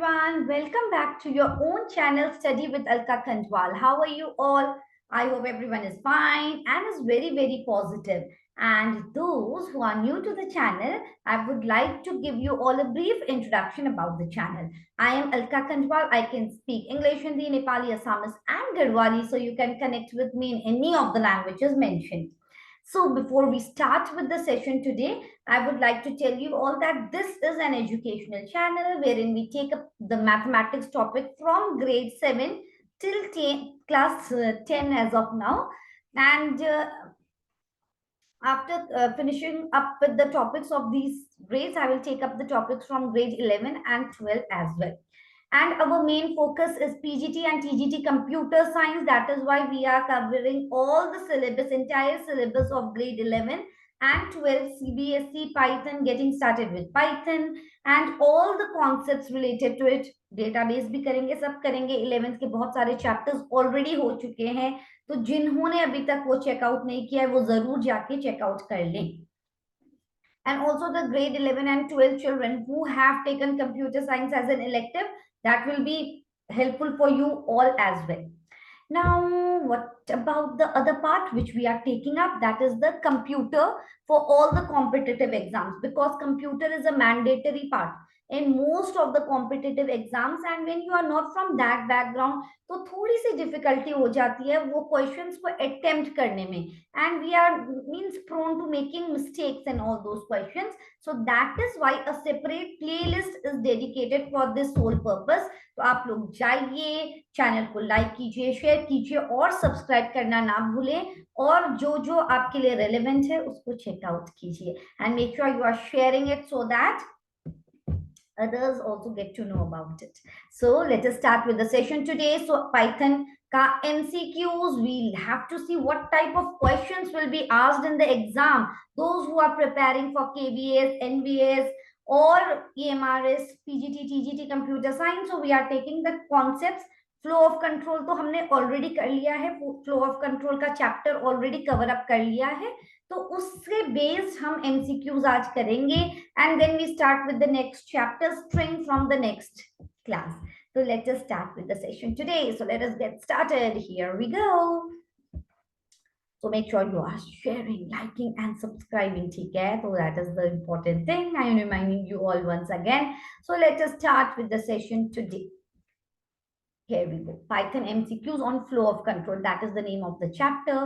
everyone. Welcome back to your own channel, Study with Alka Kandwal. How are you all? I hope everyone is fine and is very positive. And those who are new to the channel, I would like to give you all a brief introduction about the channel. I am Alka Kandwal. I can speak English, Hindi, Nepali, Assamese, and Garhwali, so you can connect with me in any of the languages mentioned. So before we start with the session today, I would like to tell you all that this is an educational channel wherein we take up the mathematics topic from grade 7 till class 10 as of now. And after finishing up with the topics of these grades, I will take up the topics from grade 11 and 12 as well. And our main focus is PGT and TGT computer science. That is why we are covering all the syllabus, entire syllabus of grade 11 and 12 CBSE Python, getting started with Python and all the concepts related to it. Database भी करेंगे, सब करेंगे. 11th के बहुत सारे chapters already हो चुके हैं, तो जिन्होंने अभी तक वो चेकआउट नहीं किया है वो जरूर जाके चेकआउट कर लें. And also the grade 11 and 12 children who have taken computer science as an elective, that will be helpful for you all as well. Now, what about the other part which we are taking up? That is the computer for all the competitive exams, because computer is a mandatory part in most of the competitive exams. And when you are not from that background, तो थोड़ी सी difficulty हो जाती है वो questions को attempt करने में, and we are means prone to making mistakes in all those questions. So that is why a separate playlist is dedicated for this sole purpose. तो आप लोग जाइए, चैनल को लाइक कीजिए, शेयर कीजिए और सब्सक्राइब करना ना भूलें, और जो जो आपके लिए रेलेवेंट है उसको चेकआउट कीजिए. And make sure you are sharing it so that others also get to know about it. So let us start with the session today. So Python ka MCQs, we'll have to see what type of questions will be asked in the exam. Those who are preparing for KBS, NBS or EMRS, PGT, TGT computer science, so we are taking the concepts. Flow of control तो हमने already कर लिया है, flow of control का chapter already cover up कर लिया है, तो उससे बेस्ड हम एमसीक्यूज आज करेंगे. And then we start with the next chapter, string from the next class. So let us start with the session today. So let us get started. Here we go. So make sure you are sharing, liking and subscribing. Okay? So that is the important thing. I am reminding you all once again. So let us start with the session today. Here we go. Python MCQs on flow of control. That is the name of the chapter.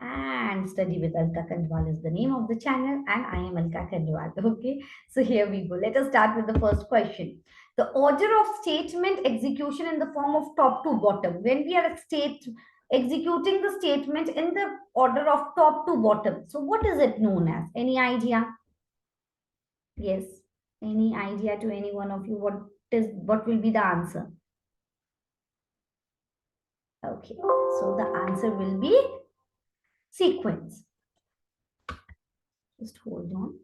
And Study with Alka Kandwal is the name of the channel. And I am Alka Kandwal. Okay. So here we go. Let us start with the first question. The order of statement execution in the form of top to bottom. When we are executing the statement in the order of top to bottom. So what is it known as? Any idea? Yes. Any idea to any one of you? What will be the answer? Okay, so the answer will be sequence. Just hold on.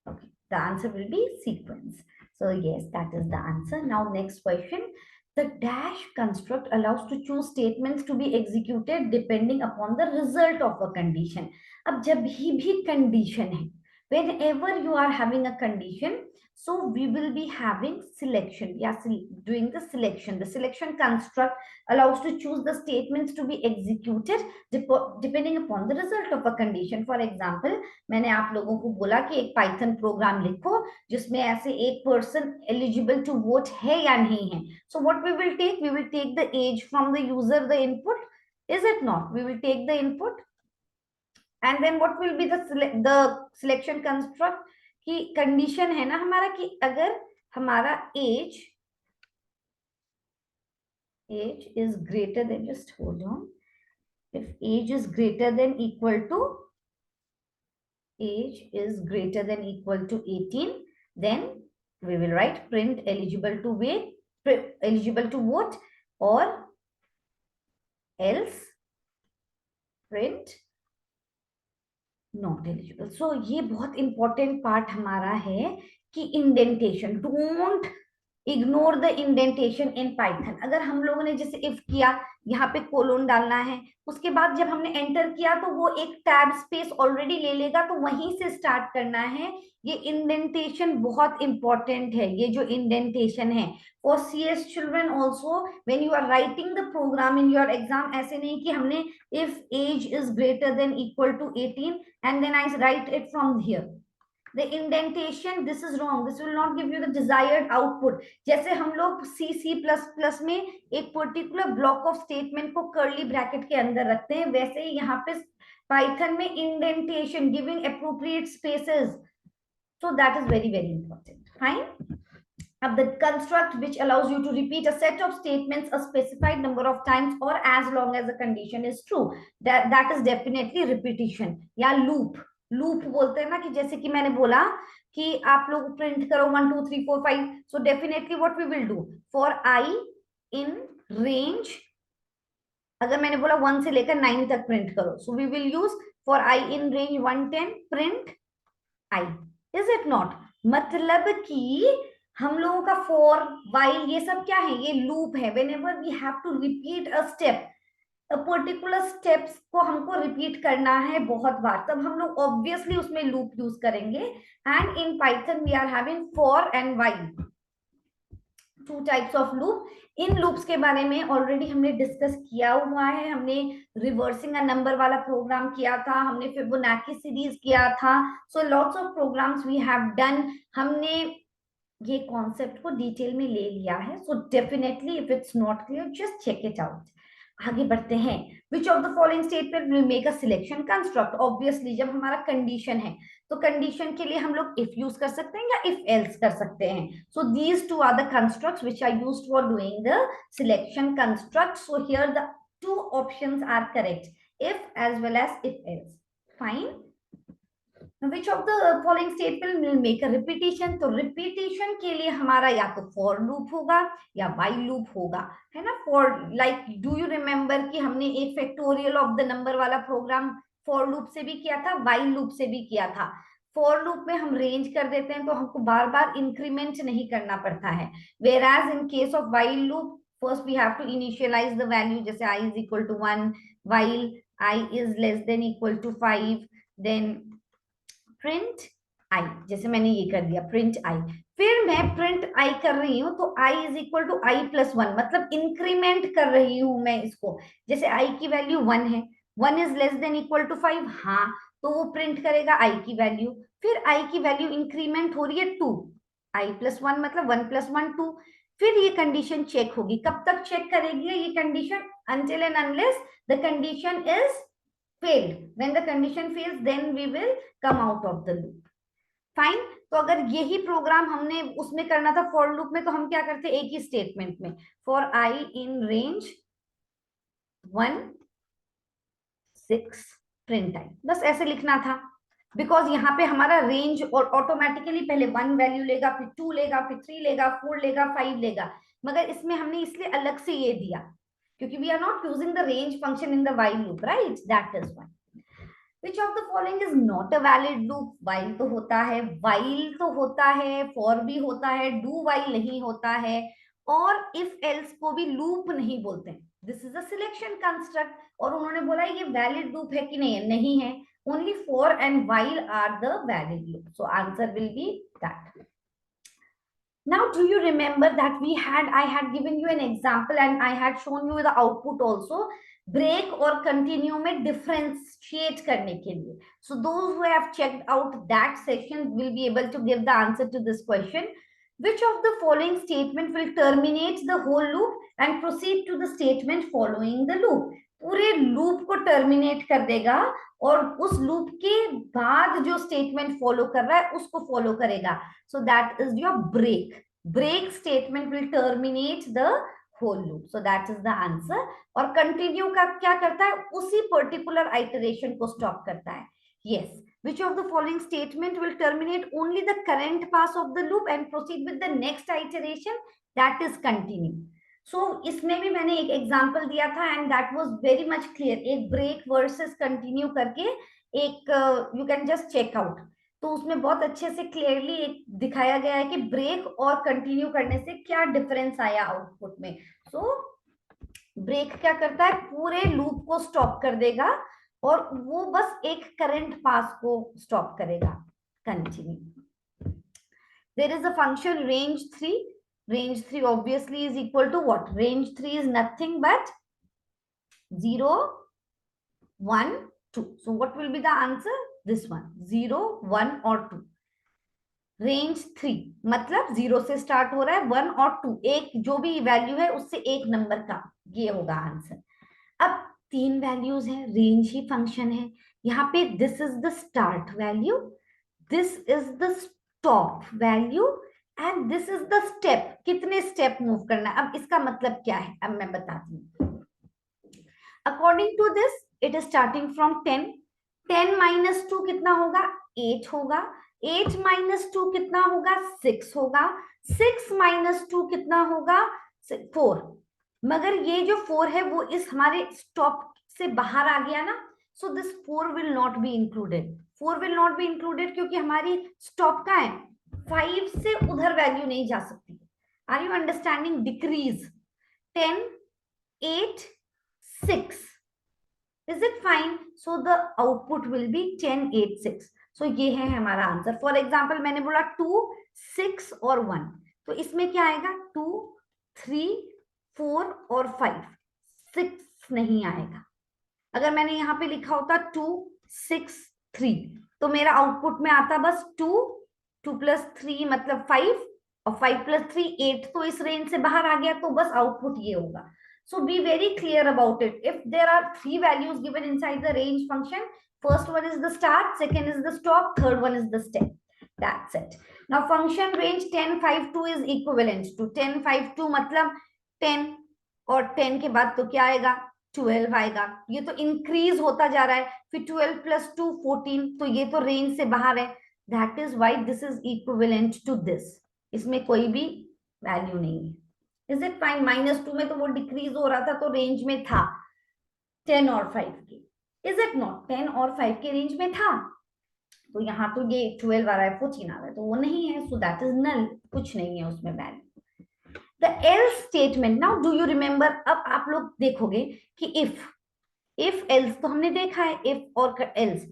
Okay, the answer will be sequence. So yes, that is the answer. Now next question. The dash construct allows to choose statements to be executed depending upon the result of a condition. अब जब भी condition है, whenever you are having a condition, so we will be having selection. We are doing the selection. The selection construct allows to choose the statements to be executed depending upon the result of a condition. For example, मैंने आप लोगों को बोला कि एक Python programme लिखो जिसमें ऐसे एक पर्सन एलिजिबल टू वोट है या नहीं है. So what we will take the age from the user, the input, is it not? We will take the input, and then what will be the selection construct कि condition है ना हमारा कि अगर हमारा as is greater than, just hold on, if age is greater than equal to 18, then we will write print eligible to vote, or else print not eligible. So ये बहुत important part हमारा है कि indentation. Don't ignore the indentation in Python. अगर हम लोगों ने जैसे इफ किया, यहाँ पे कोलोन डालना है, उसके बाद जब हमने एंटर किया तो वो एक टैब स्पेस ऑलरेडी ले लेगा, तो वहीं से स्टार्ट करना है। ये इंडेंटेशन बहुत इंपॉर्टेंट है, ये जो इंडेंटेशन है। और CS children also when you are writing the program in your exam, ऐसे नहीं कि हमने if age is greater than equal to 18 and then I write it from here, the indentation, this is wrong, this will not give you the desired output। जैसे हम लोग C++ में एक particular block of statement को curly bracket के अंदर रखते हैं, वैसे ही यहाँ पे पाइथन में indentation, giving appropriate spaces, so that is very very important। fine, अब the construct which allows you to repeat a set of statements a specified number of times or as long as the condition is true, that is definitely repetition या loop। Loop बोलते हैं ना, कि जैसे कि मैंने बोला कि आप लोग प्रिंट करो 1 2 3 4 5, so definitely what we will do for i in range, अगर मैंने बोला 1 से लेकर 9 तक प्रिंट करो, so we will use for i in range 110 print i. Is it not? मतलब कि हम लोगों का फॉर वाइल ये सब क्या है, ये लूप है। Whenever we have to repeat a step, particular steps को हमको रिपीट करना है बहुत बार, तब हम लोग ऑब्वियसली उसमें लूप यूज करेंगे। And in Python we are having for and while, two types of loop. इन लूप्स के बारे में ऑलरेडी हमने डिस्कस किया हुआ है, हमने रिवर्सिंग अ नंबर वाला प्रोग्राम किया था, हमने फिबोनाची सीरीज किया था, so lots of programs we have done. हमने ये कॉन्सेप्ट को डिटेल में ले लिया है, so definitely if it's not clear just check it out. आगे बढ़ते हैं। Which of the following statement will make a selection construct? Obviously जब हमारा कंडीशन है तो कंडीशन के लिए हम लोग इफ यूज कर सकते हैं या इफ एल्स कर सकते हैं। So these two are the constructs which are used for doing the selection construct. So here the two options are correct, if as well as if else। fine, which of the following statement will make a repetition? तो repetition के लिए हमारा या तो for loop होगा या while loop होगा, है ना। for like do you remember कि हमने एक factorial of the number वाला प्रोग्राम for loop से भी किया था, while loop से भी किया था। for loop में हम रेंज कर देते हैं तो हमको बार बार इंक्रीमेंट नहीं करना पड़ता है, whereas in case of while loop first we have to initialize the value, जैसे I is equal to 1 while I is less than equal to 5, then print I, जैसे मैंने ये कर दिया प्रिंट आई, फिर मैं प्रिंट आई कर रही हूँ तो i is equal to i plus 1, मतलब इंक्रीमेंट कर रही हूँ मैं इसको। जैसे आई की वैल्यू 1 है, 1 is less than equal to 5, हाँ, तो वो प्रिंट करेगा आई की वैल्यू। फिर आई की वैल्यू इंक्रीमेंट हो रही है 2, आई प्लस 1 मतलब 1 प्लस 1 2। फिर ये कंडीशन चेक होगी, कब तक चेक करेगी ये condition? until and unless the condition is failed। when the condition fails then we will come out of the loop। Fine, तो अगर यही प्रोग्राम हमने उसमें करना था फॉर लूप में, तो हम क्या करते एक ही स्टेटमेंट में for i in range 1 6 print i, बस ऐसे लिखना था। बिकॉज यहाँ पे हमारा रेंज और ऑटोमेटिकली पहले 1 वैल्यू लेगा, फिर 2 लेगा, फिर 3 लेगा, 4 लेगा, 5 लेगा, मगर इसमें हमने इसलिए अलग से ये दिया क्योंकि we are not using the range function in the while loop, right? that is why। which of the following is not a valid loop? while तो होता है, while तो होता है, for भी होता है, do while नहीं होता है, और if else को भी loop नहीं बोलते। this is a selection construct, और उन्होंने बोला ये valid loop है कि नहीं है, नहीं है, only for and while are the valid loop, so answer will be that। Now, do you remember that I had given you an example and I had shown you the output also, break और continue में differentiate करने के लिए। So those who have checked out that session will be able to give the answer to this question। Which of the following statement will terminate the whole loop and proceed to the statement following the loop? पूरे loop को terminate कर देगा और उस loop के बाद जो statement follow कर रहा है उसको फॉलो करेगा। So that is your break। break statement will terminate the whole loop, so that is the answer। और continue का क्या करता है? उसी particular iteration को stop करता है। yes, which of the following statement will terminate only the current pass of the loop and proceed with the next iteration? that is continue। so इसमें भी मैंने एक एग्जांपल दिया था and that was very much clear। एक break versus continue करके एक you can just check out। तो उसमें बहुत अच्छे से क्लियरली एक दिखाया गया है कि ब्रेक और कंटिन्यू करने से क्या डिफरेंस आया आउटपुट में। सो ब्रेक क्या करता है, पूरे लूप को स्टॉप कर देगा और वो बस एक करंट पास को स्टॉप करेगा। Continue. There is a function range 3. Range 3 obviously is equal to what? Range 3 is nothing but 0, 1, 2. So what will be the answer? This one, 0, 1 और 2. रेंज 3 मतलब 0 से स्टार्ट हो रहा है, 1 और 2, एक जो भी वैल्यू है उससे एक नंबर का, ये होगा आंसर। अब 3 वैल्यूज है, रेंज ही फंक्शन है। यहाँ पे this is the start value, this is the stop value and this is the step. कितने स्टेप मूव करना है, अब इसका मतलब क्या है, अब मैं बताती हूँ। According to this it is starting from 10. 10 minus 2 कितना होगा, 8 होगा। 8 माइनस 2 कितना होगा, 6 होगा। 6 माइनस 2 कितना होगा, 4। मगर ये जो 4 है वो इस हमारे स्टॉप से बाहर आ गया ना, so this 4 will not be included. 4 will not be included क्योंकि हमारी स्टॉप का है, 5 से उधर वैल्यू नहीं जा सकती। Are you understanding? Decrease 10, 8, 6. Is it fine? So the output will be 10, 8, 6. So ये है हमारा आंसर। फॉर एग्जाम्पल मैंने बोला 2, 6 और 1, तो इसमें क्या आएगा, 2, 3, 4 और 5, 6 नहीं आएगा। अगर मैंने यहाँ पे लिखा होता 2, 6, 3, तो मेरा आउटपुट में आता बस 2, 2 प्लस 3 मतलब 5 और 5 प्लस 3 8, तो इस रेंज से बाहर आ गया, तो बस आउटपुट ये होगा। So be very clear about it. If there are 3 values given inside the range function, first one is the start, second is the stop, third one is the step. That's it. Now function range 10, 5, 2 is equivalent to 10, 5, 2 मतलब 10 और 10 के बाद तो क्या आएगा, 12 आएगा। ये तो इंक्रीज होता जा रहा है, फिर 12 प्लस 2 14, तो ये तो रेंज से बाहर है। That is why this is equivalent to this. इसमें कोई भी वैल्यू नहीं है। Is it fine? -2 में तो वो डिक्रीज हो रहा था, तो रेंज में था 10 और 5 के। Is it not? 10 और 5 के रेंज में था, तो यहाँ तो ये 12 आ रहा है, 14 आ रहा है, तो वो नहीं है। सो दैट इज नल, कुछ नहीं है उसमें value. The else statement, now do you remember? अब आप लोग देखोगे कि इफ एल्स तो हमने देखा है, इफ और एल्स।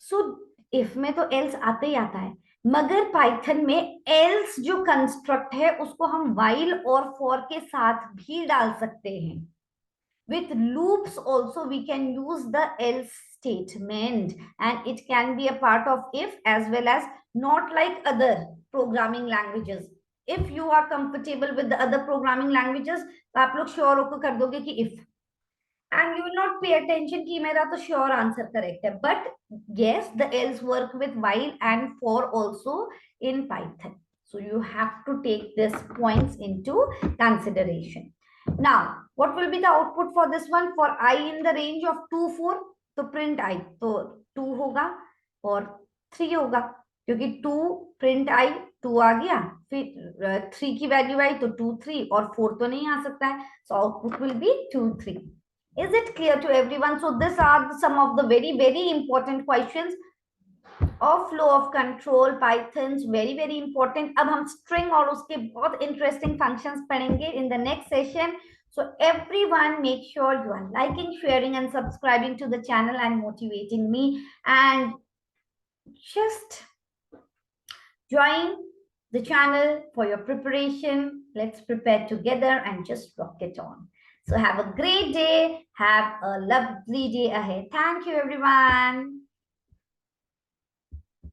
सो इफ में तो एल्स आते ही आता है, मगर पाइथन में एल्स जो कंस्ट्रक्ट है उसको हम व्हाइल और फॉर के साथ भी डाल सकते हैं। With loops also we can use the else statement and it can be a part of if as well as, not like other programming languages. If you are comfortable with the other programming languages, तो आप लोग sure होकर कर दोगे कि if, and you will not pay attention कि मेरा तो sure answer correct है, but yes, the else work with while and for also in Python, so you have to take this points into consideration. Now what will be the output for this one? For I in the range of 2, 4, तो print I, तो 2 होगा और 3 होगा, क्योंकि 2 print I 2 आ गया, फिर 3 की value आई तो 2, 3 और 4 तो नहीं आ सकता है, so output will be 2, 3. Is it clear to everyone? So these are some of the very, very important questions of flow of control, Python's very, very important. अब हम string और उसके बहुत interesting functions पढ़ेंगे in the next session. So everyone make sure you are liking, sharing and subscribing to the channel and motivating me, and just join the channel for your preparation. Let's prepare together and just rock it on. So have a great day. Have a lovely day ahead. Thank you, everyone.